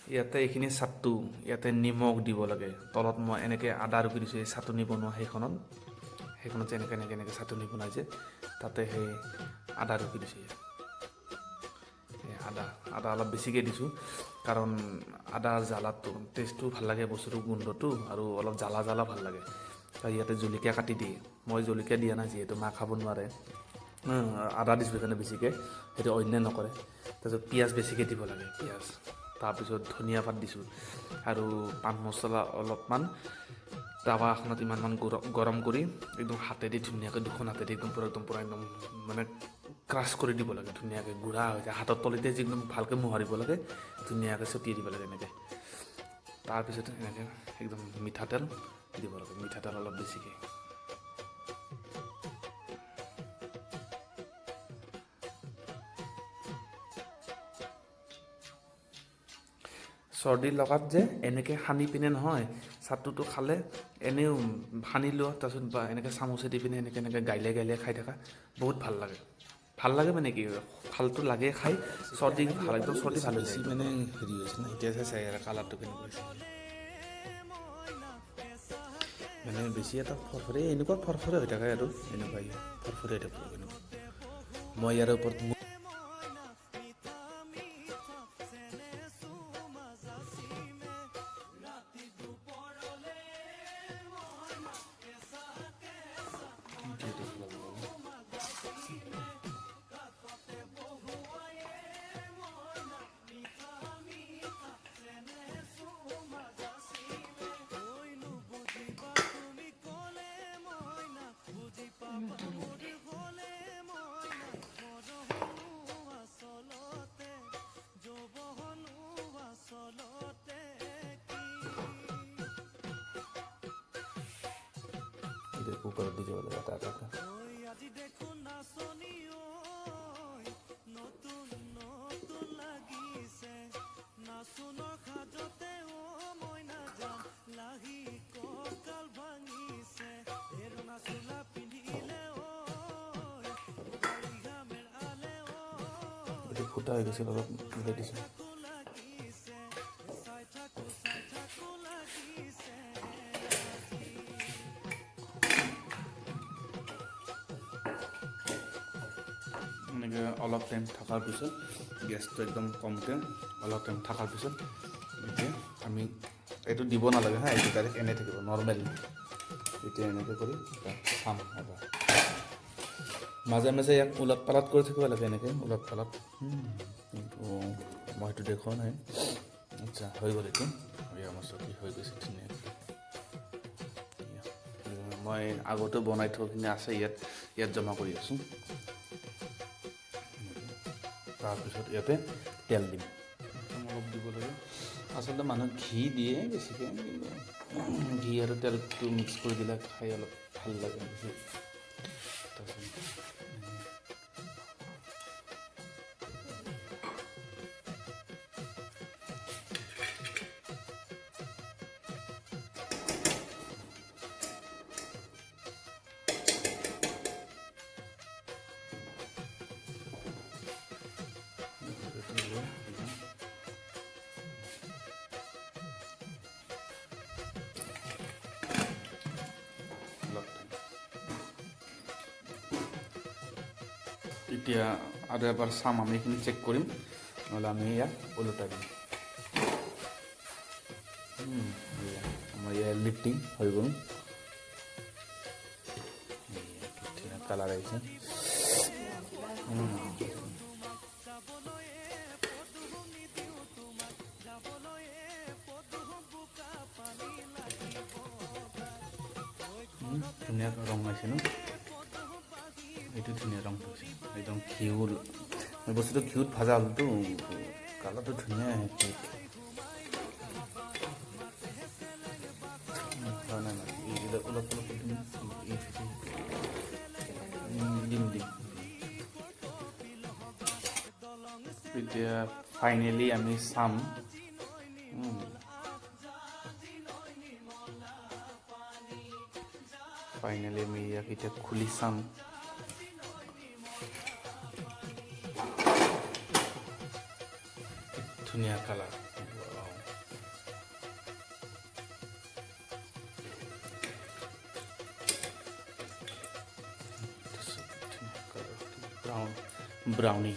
ইয়াতে এইখিনি চাটটো ইয়াতে নিমখ দিব লাগে তলত মই এনেকৈ আদা ৰুকি দিছোঁ এই চাটনি বনোৱা সেইখনত যে এনেকৈ চাটনি বনাইছে তাতে সেই আদা ৰুকি দিছোঁ আদা অলপ বেছিকৈ দিছোঁ কাৰণ আদাৰ জ্বালাটো টেষ্টটো ভাল লাগে বস্তুটো গোন্ধটো আৰু অলপ জ্বালা ভাল লাগে ইয়াতে জলকীয়া কাটি দিয়ে মই জলকীয়া দিয়া নাই যিহেতু মা খাব নোৱাৰে আদা দিছোঁ সেইকাৰণে বেছিকৈ সেইটো অন্যায় নকৰে তাৰপিছত পিঁয়াজ বেছিকৈ দিব লাগে পিঁয়াজ তাৰপিছত ধনিয়া পাত দিছোঁ আৰু পান মছলা অলপমান টাৱা এখনত ইমানমান গৰম কৰি একদম হাতেদি ধুনীয়াকৈ দুখন হাতেদি একদম পূৰা একদম মানে ক্ৰাছ কৰি দিব লাগে ধুনীয়াকৈ গুড়া হৈ যায় হাতৰ তলিতে যি একদম ভালকৈ মোহাৰিব লাগে ধুনীয়াকৈ ছটিয়াই দিব লাগে এনেকৈ তাৰপিছত এনেকৈ একদম মিঠাতেল দিব লাগে মিঠাতেল অলপ বেছিকৈ চৰ্দি লগাত যে এনেকৈ সানি পিনে নহয় চাটুটো খালে এনেও সানি লোৱা তাৰপিছত বা এনেকৈ চামুচে দি পিনে এনেকৈ গাইলে খাই থকা বহুত ভাল লাগে মানে কি ভালটো লাগে খাই চৰ্দি ভাল একদম চৰ্দি ভাল বেছি মানে হেৰি হৈছে না এতিয়া চাই কালাৰটো কেনেকুৱা হৈছে মানে বেছি এটা ফৰফৰে এনেকুৱা ফৰফৰে হৈ থাকে আৰু এনেকুৱাই ফৰফৰে হৈ থাকে এনেকুৱা মই ইয়াৰ ওপৰত কুকাৰত দি দিব লাগে এটা ফুটা হৈ গৈছিল অলপ মিলাই দিছোঁ এনেকৈ অলপ টাইম থকাৰ পিছত গেছটো একদম কমকৈ অলপ টাইম থকাৰ পিছত এতিয়া আমি এইটো দিব নালাগে হা এইটো ডাইৰেক্ট এনেই থাকিব নৰ্মেল এতিয়া এনেকৈ কৰি চাম এবাৰ মাজে ইয়াক ওলট পালট কৰি থাকিব লাগে এনেকৈ ওলট পালট কিন্তু মই সেইটো দেখুওৱা নাই আচ্ছা হৈ গ'ল এইটো মছলা হৈ গৈছে ধুনীয়াকৈ মই আগতে বনাই থোৱাখিনি আছে ইয়াত জমা কৰি আছোঁ তাৰপিছত ইয়াতে তেল দিম অলপ দিব লাগে আচলতে মানুহ ঘি দিয়ে বেছিকৈ কিন্তু ঘি আৰু তেলটো মিক্স কৰি দিলে খাই অলপ ভাল লাগে বেছি এতিয়া আৰু এবাৰ চাম আমি এইখিনি চেক কৰিম নহ'লে আমি ইয়াক ওলোটাই দিম আমাৰ ইয়াৰ লিফটিং হৈ গ'ল কালাৰ আহিছে ধুনীয়া ৰং আহিছে ন এইটো ধুনীয়া ৰংটো হৈছে একদম ঘিউল বস্তুটো ঘিউত ভাজা হ'লতো কালাৰটো ধুনীয়া আহে হয় নাই এইবিলাক অলপ দিম এতিয়া ফাইনেলি আমি চাম ফাইনেলি আমি ইয়াক এতিয়া খুলি চাম ধুনীয়া কালাৰ ব্ৰাউনি